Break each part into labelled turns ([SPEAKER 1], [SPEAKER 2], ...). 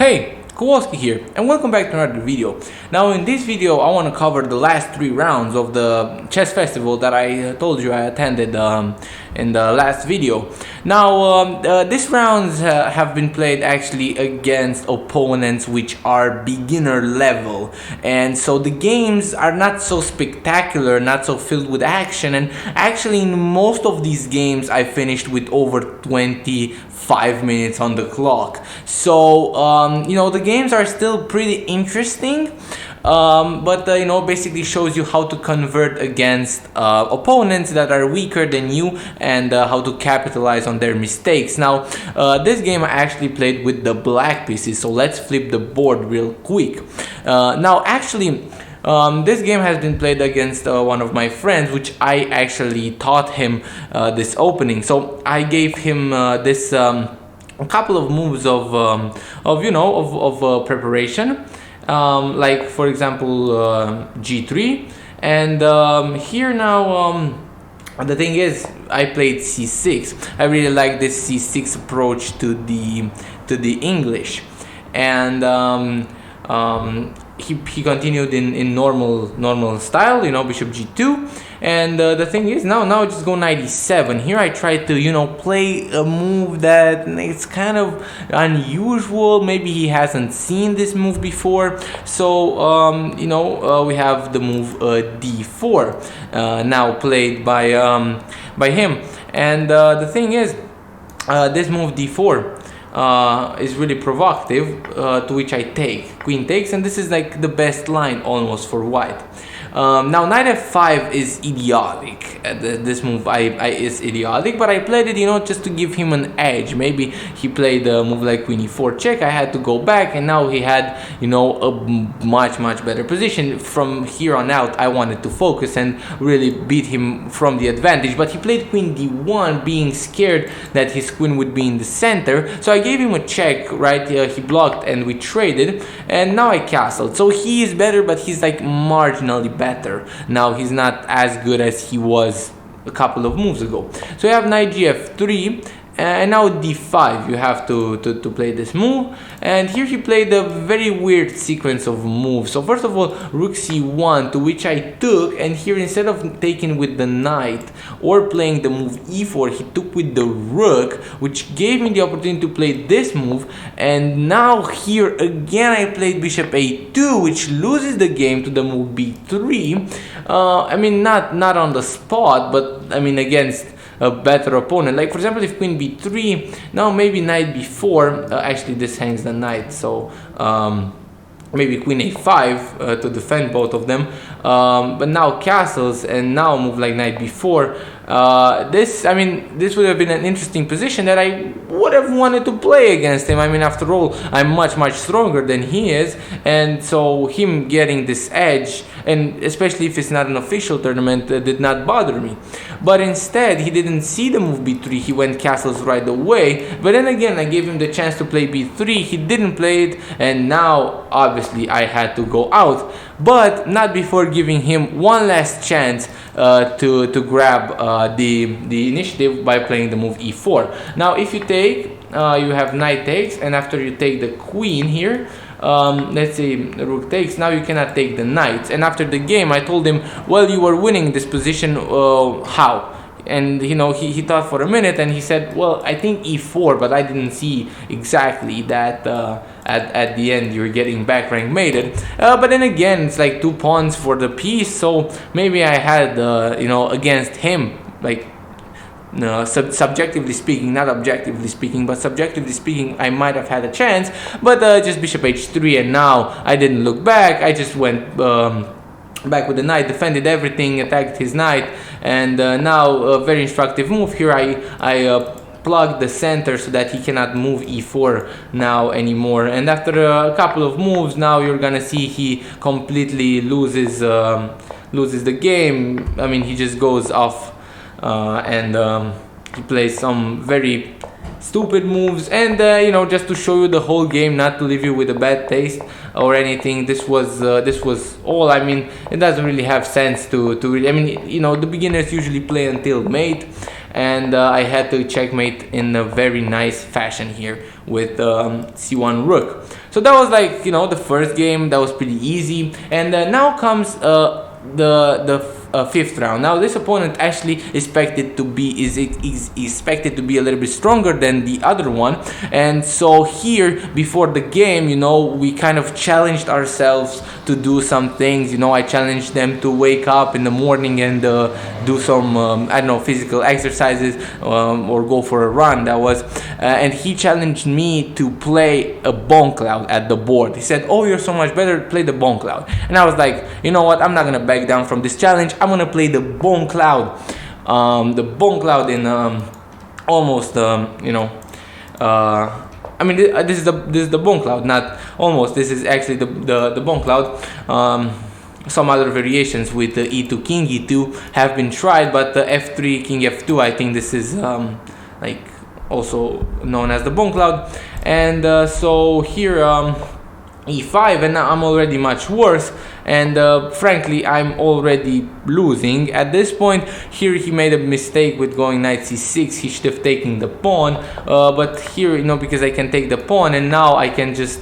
[SPEAKER 1] Hey, Kowalsky here, and welcome back to another video. Now in this video I want to cover the last 3 rounds of the chess festival that I told you I attended in the last video. Now these rounds have been played actually against opponents which are beginner level, and so the games are not so spectacular, not so filled with action, and actually in most of these games I finished with over 25 minutes on the clock. So you know, the games are still pretty interesting, but you know, basically shows you how to convert against opponents that are weaker than you, and how to capitalize on their mistakes. Now this game I actually played with the black pieces, so let's flip the board real quick. Now actually this game has been played against one of my friends, which I actually taught him this opening. So I gave him this a couple of moves of preparation, like for example G3, and here now the thing is I played C6. I really like this C6 approach to the English, and he continued in normal style, you know, bishop G2, and the thing is now just go knight E7. Here I tried to, you know, play a move that it's kind of unusual. Maybe he hasn't seen this move before, so you know, we have the move D4 now played by him, and the thing is this move D4 is really provocative, to which I take. Queen takes, and this is like the best line almost for white. Now knight f5 is idiotic. This move is idiotic, but I played it, you know, just to give him an edge. Maybe he played a move like queen e4 check. I had to go back, and now he had, you know, a much better position. From here on out I wanted to focus and really beat him from the advantage, but he played queen d1, being scared that his queen would be in the center. So I gave him a check, right? He blocked and we traded, and now I castled. So he is better, but he's like marginally better. Now he's not as good as he was a couple of moves ago. So you have knight gf3, and now d5. You have to play this move, and here he played a very weird sequence of moves. So first of all, rook c1, to which I took, and here instead of taking with the knight or playing the move e4, he took with the rook, which gave me the opportunity to play this move. And now here again I played bishop a2, which loses the game to the move b3. I mean, not on the spot, but I mean against a better opponent. Like for example, if queen b3, now maybe knight b4. Actually this hangs the knight, so maybe queen a5 to defend both of them, but now castles, and now move like knight b4. This would have been an interesting position that I would have wanted to play against him. I mean, after all, I'm much stronger than he is, and so him getting this edge, and especially if it's not an official tournament, did not bother me. But instead, he didn't see the move b3, he went castles right away. But then again, I gave him the chance to play b3, he didn't play it, and now obviously I had to go out, but not before giving him one last chance to grab the initiative by playing the move e4. Now if you take, you have knight takes, and after you take the queen here, let's say rook takes, now you cannot take the knights. And after the game I told him, well, you were winning this position, how? And you know, he thought for a minute, and he said, well, I think e4, but I didn't see exactly that at the end you're getting back rank mated. But then again, it's like 2 pawns for the piece, so maybe I had you know, against him, like subjectively speaking, not objectively speaking, but subjectively speaking, I might have had a chance. But just bishop h3, and now I didn't look back. I just went back with the knight, defended everything, attacked his knight, and now a very instructive move here. I plugged the center so that he cannot move e4 now anymore. And after a couple of moves, now you're gonna see he completely loses the game. I mean, he just goes off and he plays some very stupid moves, and you know, just to show you the whole game, not to leave you with a bad taste or anything. This was all. I mean, it doesn't really have sense to really, I mean, you know, the beginners usually play until mate, and I had to checkmate in a very nice fashion here with c1 rook. So that was like, you know, the first game. That was pretty easy. And now comes the fifth round. Now this opponent actually is expected to be a little bit stronger than the other one, and so here before the game, you know, we kind of challenged ourselves to do some things. You know, I challenged them to wake up in the morning and do some I don't know, physical exercises, or go for a run. That was and he challenged me to play a BONGCLOUD at the board. He said, "Oh, you're so much better, play the BONGCLOUD." And I was like, you know what, I'm not gonna back down from this challenge. I'm gonna play the BONGCLOUD, in almost you know, I mean, this is the BONGCLOUD, not almost. This is actually the BONGCLOUD. Some other variations with the e2 king e2 have been tried, but the f3 king f2, I think this is like also known as the BONGCLOUD. And so here e5, and now I'm already much worse, and frankly I'm already losing at this point. Here he made a mistake with going knight c6. He should have taken the pawn, but here, you know, because I can take the pawn and now I can just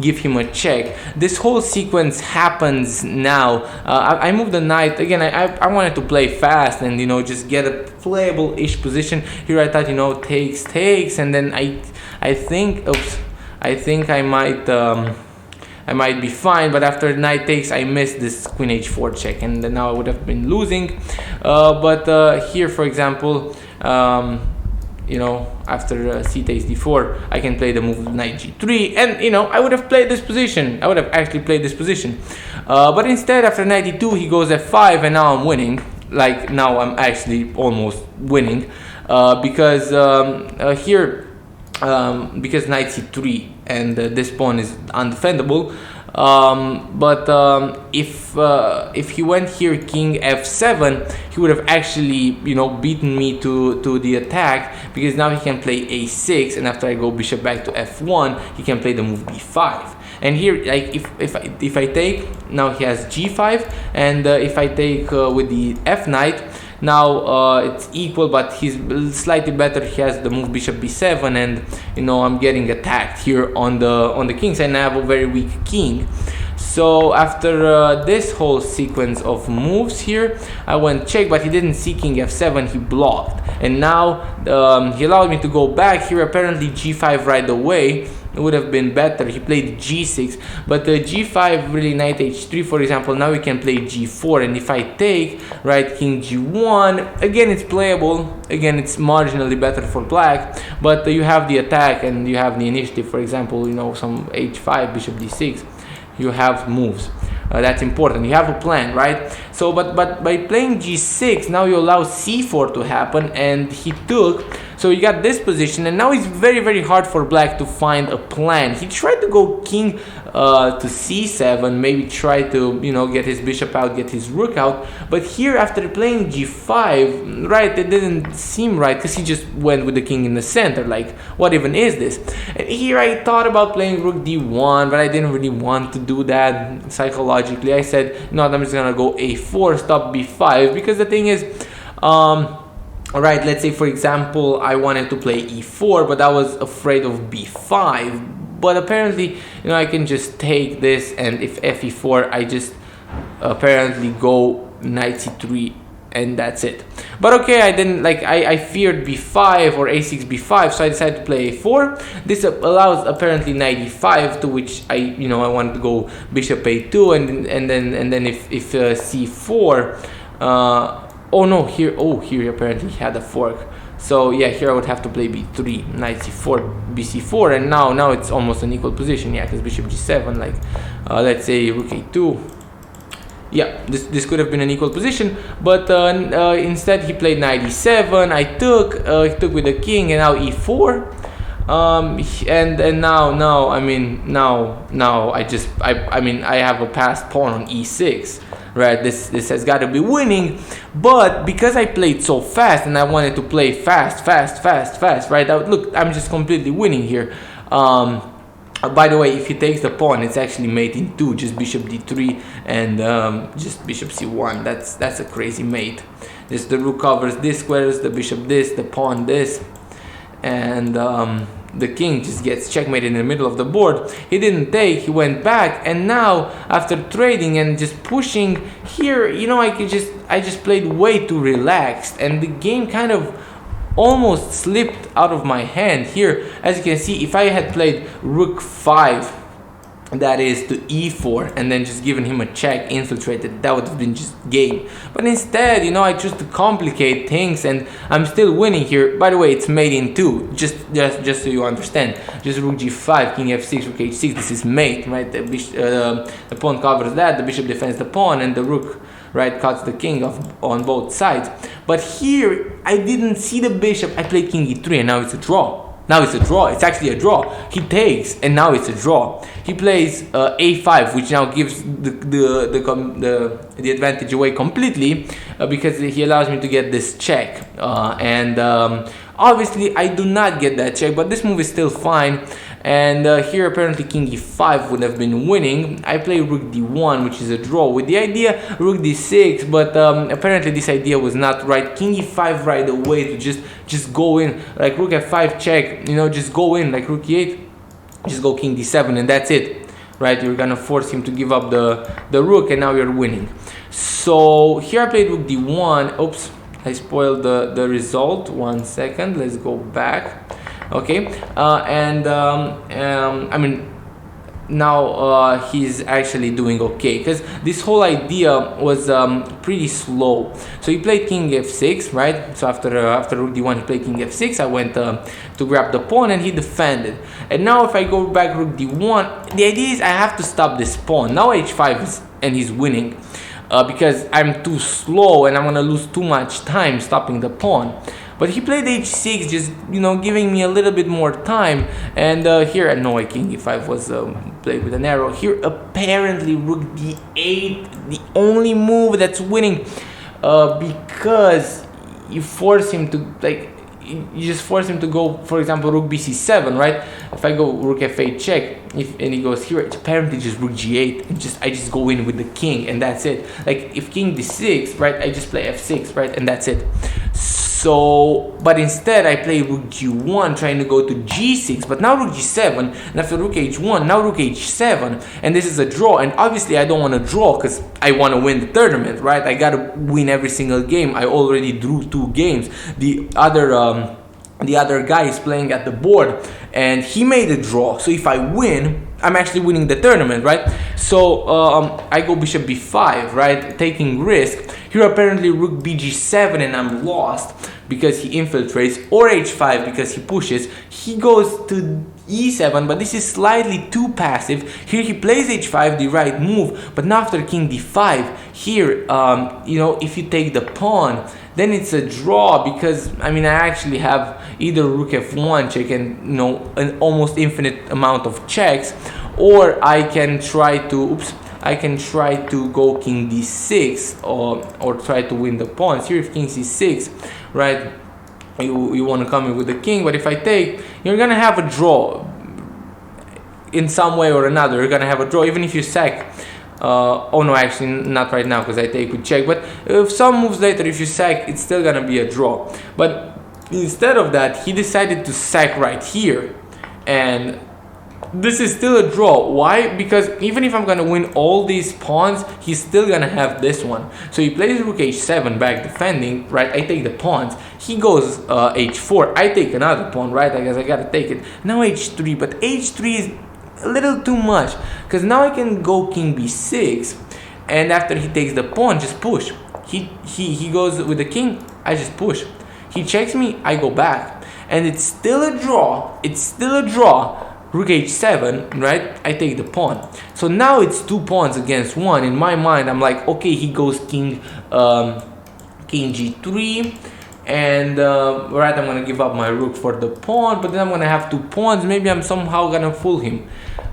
[SPEAKER 1] give him a check. This whole sequence happens now. I moved the knight again. I wanted to play fast and, you know, just get a playable-ish position. Here I thought, you know, takes, and then I think, oops, I think I might be fine, but after knight takes, I missed this queen h4 check, and then now I would have been losing. But here, for example, you know, after c takes d4, I can play the move knight g3, and, you know, I would have played this position. I would have actually played this position. But instead, after knight e2, he goes f5, and now I'm winning. Like, now I'm actually almost winning, because here, because knight c3 and this pawn is undefendable. But if he went here king f7, he would have actually, you know, beaten me to the attack, because now he can play a6, and after I go bishop back to f1, he can play the move b5. And here, like, if I take, now he has g5, and if I take with the f knight, now it's equal, but he's slightly better. He has the move bishop b7, and, you know, I'm getting attacked here on the king side, and I have a very weak king. So after this whole sequence of moves here, I went check, but he didn't see king f7, he blocked. And now he allowed me to go back here, apparently g5 right away. It would have been better. He played g6, but g5, really, knight h3, for example. Now we can play g4, and if I take, right, king g1, again, it's playable. Again, it's marginally better for black, but you have the attack and you have the initiative. For example, you know, some h5, bishop d6. You have moves. That's important. You have a plan, right? So, but by playing g6, now you allow c4 to happen, and he took. So you got this position, and now it's very, very hard for black to find a plan. He tried to go king to c7, maybe try to, you know, get his bishop out, get his rook out. But here, after playing g5, right, it didn't seem right, because he just went with the king in the center. Like, what even is this? And here I thought about playing rook d1, but I didn't really want to do that psychologically. I said, no, I'm just gonna go a4, stop b5, because the thing is, alright, let's say, for example, I wanted to play e4, but I was afraid of b5. But apparently, you know, I can just take this, and if fe4, I just apparently go knight c3, and that's it. But okay, I didn't, like, I feared b5 or a6 b5, so I decided to play a4. This allows apparently knight e5, to which I, you know, I wanted to go bishop a2, and then if c4, oh no, here, here apparently he had a fork. So yeah, here I would have to play b3, knight c4, bc4, and now it's almost an equal position, yeah, because bishop g7, like, let's say rook a2. Yeah, this could have been an equal position, but instead he played knight e7. I took, he took with the king, and now e4. And now I mean I have a passed pawn on e6, right? This has got to be winning, but because I played so fast and I wanted to play fast, right? Look, I'm just completely winning here. By the way, if he takes the pawn, it's actually mate in 2, just bishop d3 and just bishop c1. That's a crazy mate. This, the rook covers this squares, the bishop this, the pawn this, and the king just gets checkmated in the middle of the board. He didn't take, he went back, and now after trading and just pushing here, you know, I just played way too relaxed, and the game kind of almost slipped out of my hand here. As you can see, if I had played rook 5, that is to e4, and then just given him a check, infiltrated, that would have been just game. But instead, you know, I chose to complicate things, and I'm still winning here. By the way, it's mate in 2, just so you understand. Just rook g5, king f6, rook h6, this is mate, right? The pawn covers that, the bishop defends the pawn, and the rook, right, cuts the king off on both sides. But here, I didn't see the bishop, I played king e3, and now it's a draw. Now it's a draw. It's actually a draw. He takes, and now it's a draw. He plays a5, which now gives the advantage away completely, because he allows me to get this check. Obviously, I do not get that check, but this move is still fine. And here, apparently, king e5 would have been winning. I play rook d1, which is a draw, with the idea rook d6, but apparently this idea was not right. King e5 right away to just go in, like rook f5 check, you know, just go in, like rook e8, just go king d7, and that's it, right? You're gonna force him to give up the rook, and now you're winning. So here I played rook d1. Oops, I spoiled the result. 1 second, let's go back. Okay, I mean, now he's actually doing okay, because this whole idea was pretty slow. So he played king f6, right? So after rook d1, he played king f6. I went to grab the pawn, and he defended. And now if I go back rook d1, the idea is I have to stop this pawn. Now h5 and he's winning, because I'm too slow and I'm gonna lose too much time stopping the pawn. But he played h6, just, you know, giving me a little bit more time. And here, no, king e5 was played with an arrow. Here, apparently, rook d8, the only move that's winning, because you force him to, like, you just force him to go, for example, rook bc7, right? If I go rook f8 check, and he goes here, it's apparently just rook g8, and I just go in with the king, and that's it. Like, if king d6, right, I just play f6, right, and that's it. So, but instead I play rook g1, trying to go to g6, but now rook g7, and after rook h1, now rook h7, and this is a draw. And obviously I don't want to draw, because I want to win the tournament, right? I gotta win every single game. I already drew 2 games. The other guy is playing at the board, and he made a draw. So if I win, I'm actually winning the tournament, right? So I go bishop b5, right, taking risk. Here apparently rook bg7, and I'm lost because he infiltrates, or h5 because he pushes. He goes to e7, but this is slightly too passive. Here he plays h5, the right move, but now after king d5, here, you know, if you take the pawn, then it's a draw, because, I mean, I actually have either rook f1 check and, you know, an almost infinite amount of checks, or I can try to, I can try to go king d6, or try to win the pawns. Here if king c6, right, you want to come in with the king, but if I take, you're gonna have a draw in some way or another. You're gonna have a draw, even if you sack. Oh no, actually not right now, because I take with check, but if some moves later, if you sack, it's still gonna be a draw. But instead of that, he decided to sack right here, and this is still a draw. Why? Because even if I'm gonna win all these pawns, he's still gonna have this one. So he plays rook h7 back defending, right? I take the pawns. He goes h4. I take another pawn, right? I guess I gotta take it. Now h3, but h3 is a little too much, because now I can go king b6, and after he takes the pawn, just push. He goes with the king, I just push. He checks me, I go back, and it's still a draw. It's still a draw. Rook h7, right? I take the pawn. So now it's 2 pawns against 1. In my mind, I'm like, okay, he goes king g3, and right, I'm gonna give up my rook for the pawn, but then I'm gonna have 2 pawns. Maybe I'm somehow gonna fool him.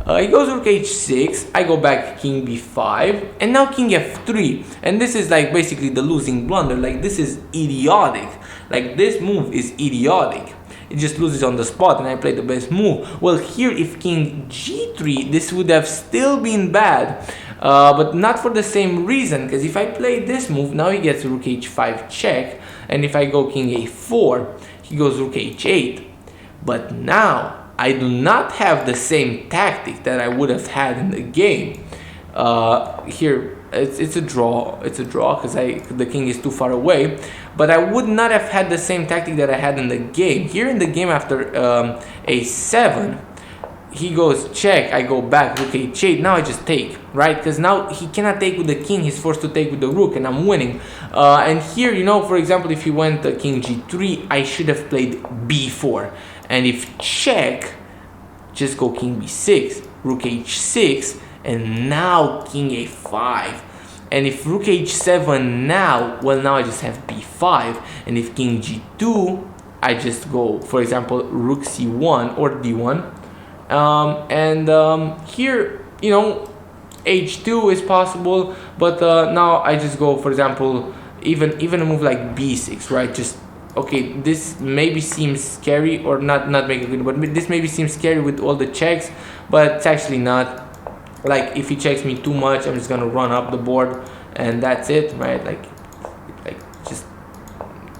[SPEAKER 1] He goes rook h6, I go back king b5, and now king f3. And this is like basically the losing blunder. Like, this is idiotic. Like, this move is idiotic. It just loses on the spot, and I played the best move. Well, here if king g3, this would have still been bad, but not for the same reason, because if I play this move, now he gets rook h5 check, and if I go king a4, he goes rook h8. But now I do not have the same tactic that I would have had in the game. Here it's a draw. It's a draw because the king is too far away. But I would not have had the same tactic that I had in the game. Here in the game, after a7, he goes check. I go back rook h8. Now I just take, right? Because now he cannot take with the king. He's forced to take with the rook, and I'm winning. And here, you know, for example, if he went king g3, I should have played b4. And if check, just go king b6, rook h6, and now king a5. And if rook h7 now, well, now I just have b5. And if king g2, I just go, for example, rook c1 or d1. Here, you know, h2 is possible, but now I just go, for example, even a move like b6, right? Just okay, this maybe seems scary, or not make it good, but this maybe seems scary with all the checks, but it's actually not. Like, if he checks me too much, I'm just gonna run up the board, and that's it, right? Like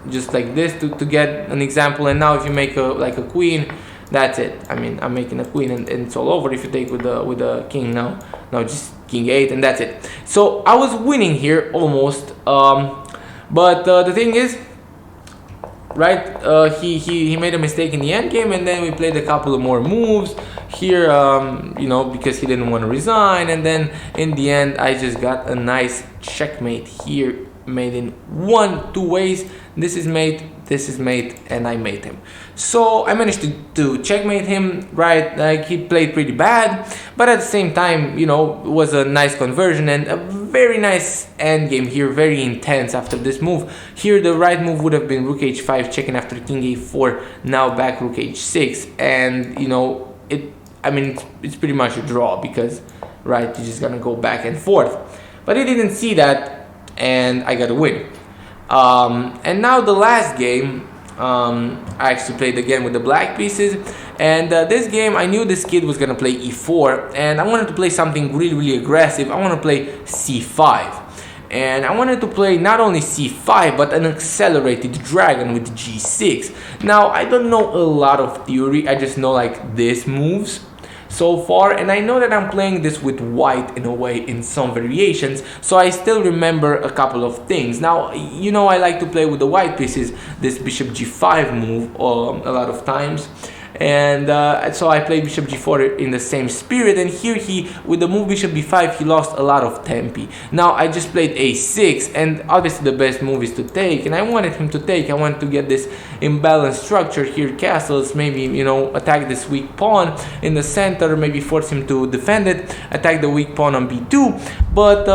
[SPEAKER 1] just like this to get an example. And now if you make a queen, that's it. I mean, I'm making a queen, and it's all over. If you take with the king now just king 8, and that's it. So I was winning here almost, but the thing is, right, he made a mistake in the end game, and then we played a couple of more moves here, you know, because he didn't want to resign, and then in the end I just got a nice checkmate here, made in 2 ways. This is mate, and I made him. So I managed to checkmate him, right? Like, he played pretty bad, but at the same time, you know, it was a nice conversion and a very nice end game here, very intense after this move. Here the right move would have been rook h5 checking after king a4, now back rook h6, and you know, it's pretty much a draw, because right, you're just gonna go back and forth. But he didn't see that, and I got a win. And now the last game, I actually played again with the black pieces, and this game I knew this kid was gonna play e4, and I wanted to play something really aggressive. I want to play c5, and I wanted to play not only c5 but an accelerated dragon with g6. Now I don't know a lot of theory, I just know like this moves so far, and I know that I'm playing this with white in a way in some variations, so I still remember a couple of things. Now, you know, I like to play with the white pieces this bishop g5 move a lot of times, and so I played bishop g4 in the same spirit, and here with the move bishop b5 he lost a lot of tempi. Now I just played a6, and obviously the best move is to take, and I wanted him to take. I wanted to get this imbalanced structure here, castles, maybe, you know, attack this weak pawn in the center, maybe force him to defend it, attack the weak pawn on b2, but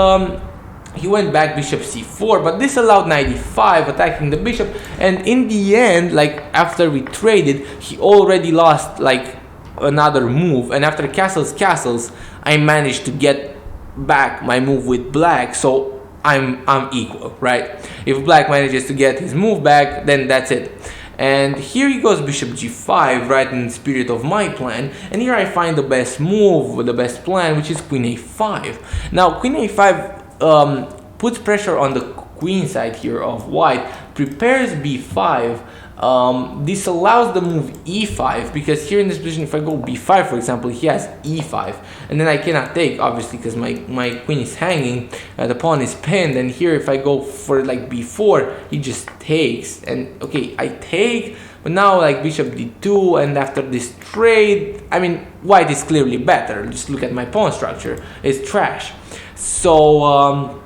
[SPEAKER 1] he went back bishop c4, but this allowed knight e5, attacking the bishop, and in the end, like after we traded, he already lost like another move, and after castles, I managed to get back my move with black, so I'm equal, right? If black manages to get his move back, then that's it. And here he goes bishop g5, right, in the spirit of my plan, and here I find the best move with the best plan, which is queen a5. Now queen a5 puts pressure on the queen side here of white, prepares b5. This allows the move e5, because here in this position, if I go b5, for example, he has e5, and then I cannot take, obviously, because my queen is hanging, the pawn is pinned, and here if I go for like b4, he just takes, and okay, I take, but now like bishop d2, and after this trade, I mean, white is clearly better. Just look at my pawn structure, it's trash. So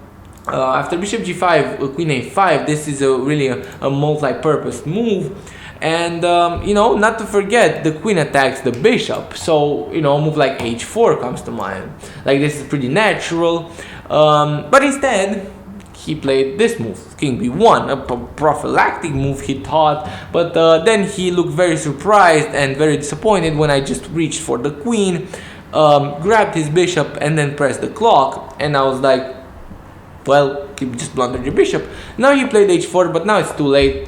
[SPEAKER 1] after bishop g5, queen a5, this is really a multi-purpose move, and you know, not to forget, the queen attacks the bishop, so you know, a move like h4 comes to mind. Like, this is pretty natural, but instead he played this move, king b1, a prophylactic move, he thought, but then he looked very surprised and very disappointed when I just reached for the queen, grabbed his bishop, and then pressed the clock, and I was like, well, you just blundered your bishop. Now he played h4, but now it's too late.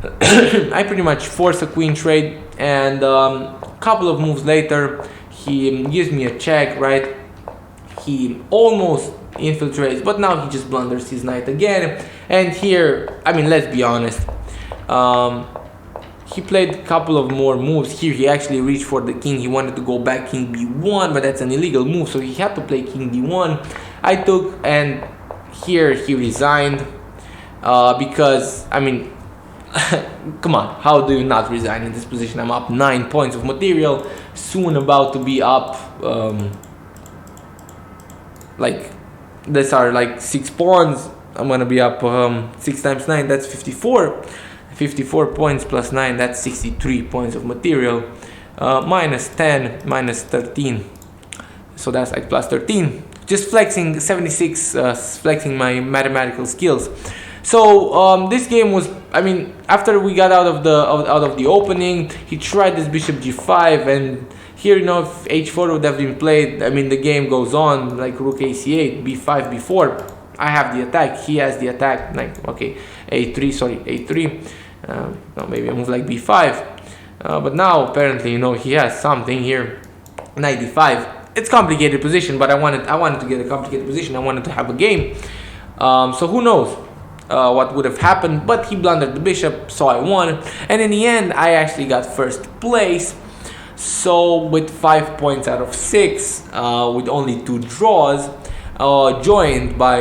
[SPEAKER 1] I pretty much force a queen trade, and a couple of moves later, he gives me a check, right? he almost infiltrates, but now he just blunders his knight again. And here, I mean, let's be honest, he played a couple of more moves. Here he actually reached for the king. He wanted to go back king b1, but that's an illegal move, so he had to play king d1. I took, and here he resigned, because, I mean, come on, how do you not resign in this position? I'm up 9 points of material, soon about to be up, like, these are like 6 pawns. I'm gonna be up 6 times 9, that's 54. 54 points plus 9, that's 63 points of material. Minus 10, minus 13. So that's like plus 13. Just flexing 76, flexing my mathematical skills. So this game was, I mean, after we got out of the opening, he tried this bishop g5, and here, you know, if h4 would have been played, I mean, the game goes on, like rook ac8, b5, b4. I have the attack, he has the attack, like, okay, a3, sorry, a3. No, maybe a move like b5. But now, apparently, you know, he has something here, knight d5. It's complicated position, but I wanted to get a complicated position. I wanted to have a game. So who knows what would have happened, but he blundered the bishop, so I won. And in the end, I actually got first place. So with 5 points out of 6, with only 2 draws, joined by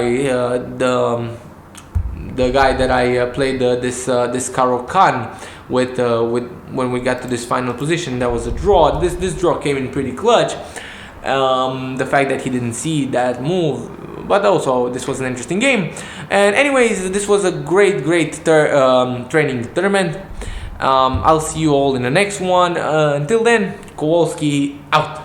[SPEAKER 1] the guy that I played this Karo Khan with when we got to this final position. That was a draw. This draw came in pretty clutch. The fact that he didn't see that move, but also this was an interesting game. And anyways, this was a great training tournament. I'll see you all in the next one. Until then, Kowalsky out.